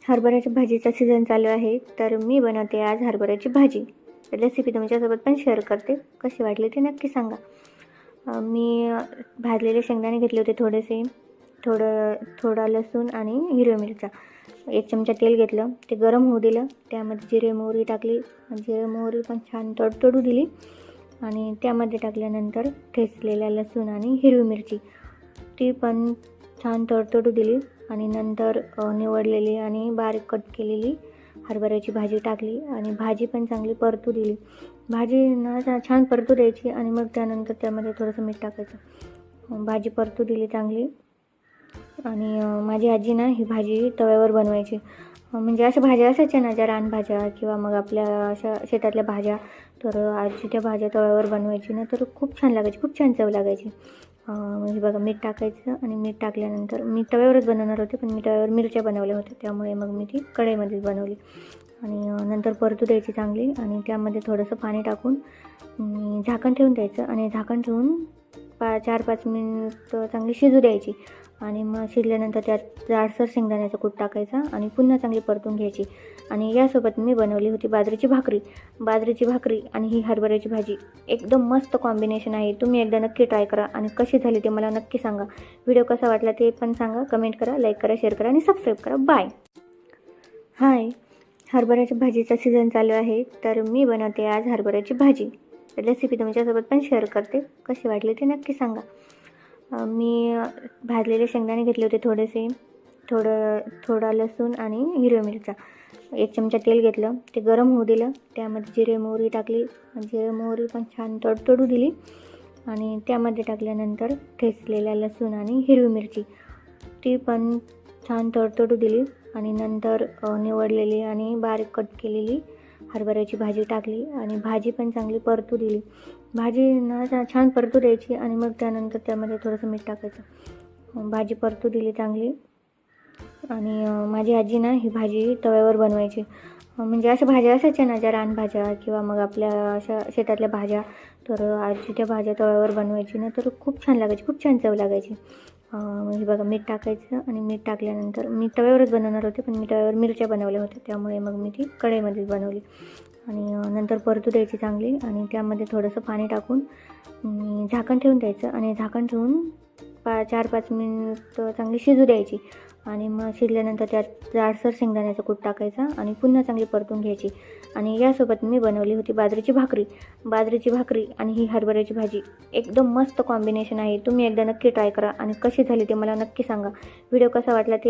हरभऱ्याच्या भाजीचा सीझन चालू आहे, तर मी बनवते आज हरभऱ्याची भाजी. रेसिपी तुमच्यासोबत पण शेअर करते. कशी वाटली ते नक्की सांगा. मी भाजलेले शेंगदाणे घेतले होते थोडेसे, थोडा लसूण आणि हिरव्या मिरच्या. 1 चमचा तेल घेतलं, ते गरम होऊ दिलं. त्यामध्ये जिरे मोहरी टाकली. जिरे मोहरी पण छान तडतडू दिली आणि त्यामध्ये टाकल्यानंतर ठेचलेला लसूण आणि हिरवी मिरची ती पण छान तडतडू दिली आणि नंतर निवडलेली आणि बारीक कट केलेली हरभऱ्याची भाजी टाकली आणि भाजी पण चांगली परतू दिली. भाजी ना छान परतू द्यायची आणि मग त्यानंतर त्यामध्ये थोडंसं मीठ टाकायचं. भाजी परतू दिली चांगली आणि माझी आजी ना ही भाजी तव्यावर बनवायची. म्हणजे अशा भाज्या असायच्या ना, ज्या रानभाज्या किंवा मग आपल्या अशा शेतातल्या भाज्या, तर आजी त्या भाज्या तव्यावर बनवायची ना, तर खूप छान लागायची, खूप छान चव लागायची. म्हणजे बघा, मीठ टाकायचं आणि मीठ टाकल्यानंतर मी तव्यावरच बनवणार होते, पण मी तव्यावर मिरच्या बनवल्या होत्या, त्यामुळे मग मी ती कढईमध्येच बनवली आणि नंतर परतू द्यायची चांगली आणि त्यामध्ये थोडंसं पाणी टाकून झाकण ठेवून द्यायचं आणि झाकण ठेवून 4-5 मिनिट चांगली शिजू द्यायची आणि मग शिजल्यानंतर त्यात जाडसर शेंगदाण्याचा कूट टाकायचा आणि पुन्हा चांगली परतून घ्यायची. आणि यासोबत मी बनवली होती बाजरीची भाकरी आणि ही हरभऱ्याची भाजी. एकदम मस्त कॉम्बिनेशन आहे. तुम्ही एकदा नक्की ट्राय करा आणि कशी झाली ते मला नक्की सांगा. व्हिडिओ कसा वाटला ते पण सांगा, कमेंट करा, लाईक करा, शेअर करा आणि सबस्क्राईब करा. बाय. हाय. हरभऱ्याच्या भाजीचा सीझन चालू आहे, तर मी बनवते आज हरभऱ्याची भाजी. रेसिपी तुमच्यासोबत पण शेअर करते. कशी वाटली ते नक्की सांगा. मी भाजलेले शेंगदाणे घेतले होते थोडेसे, थोडा लसूण आणि हिरव्या मिरच्या. 1 चमचा तेल घेतलं, ते गरम होऊ दिलं. त्यामध्ये जिरे मोहरी टाकली. जिरे मोहरी पण छान तडतडू दिली आणि त्यामध्ये टाकल्यानंतर ठेचलेला लसूण आणि हिरवी मिरची ती पण छान तडतडू दिली आणि नंतर निवडलेली आणि बारीक कट केलेली हरभऱ्याची भाजी टाकली आणि भाजी पण चांगली परतू दिली. भाजी ना छान परतू द्यायची आणि मग त्यानंतर त्यामध्ये थोडंसं मीठ टाकायचं. भाजी परतू दिली चांगली आणि माझी आजी ना ही भाजी तव्यावर बनवायची. म्हणजे अशा भाज्या असायच्या ना, ज्या रानभाज्या किंवा मग आपल्या अशा शेतातल्या भाज्या, तर आजी त्या भाज्या तव्यावर बनवायची ना, तर खूप छान लागायची, खूप छान चव लागायची. म्हणजे बघा, मीठ टाकायचं आणि मीठ टाकल्यानंतर मी तव्यावरच बनवणार होते, पण मी तव्यावर मिरच्या बनवल्या होत्या, त्यामुळे मग मी ती कढईमध्येच बनवली आणि नंतर परतू द्यायची चांगली आणि त्यामध्ये थोडंसं पाणी टाकून झाकण ठेवून द्यायचं आणि झाकण ठेवून 4-5 मिनिट चांगली शिजू द्यायची आणि मग शिजल्यानंतर त्यात जाडसर शेंगदाण्याचा कूट टाकायचा आणि पुन्हा चांगली परतून घ्यायची. आणि यासोबत मी बनवली होती बाजरीची भाकरी आणि ही हरभऱ्याची भाजी. एकदम मस्त कॉम्बिनेशन आहे. तुम्ही एकदा नक्की ट्राय करा आणि कशी झाली ते मला नक्की सांगा. व्हिडिओ कसा वाटला ते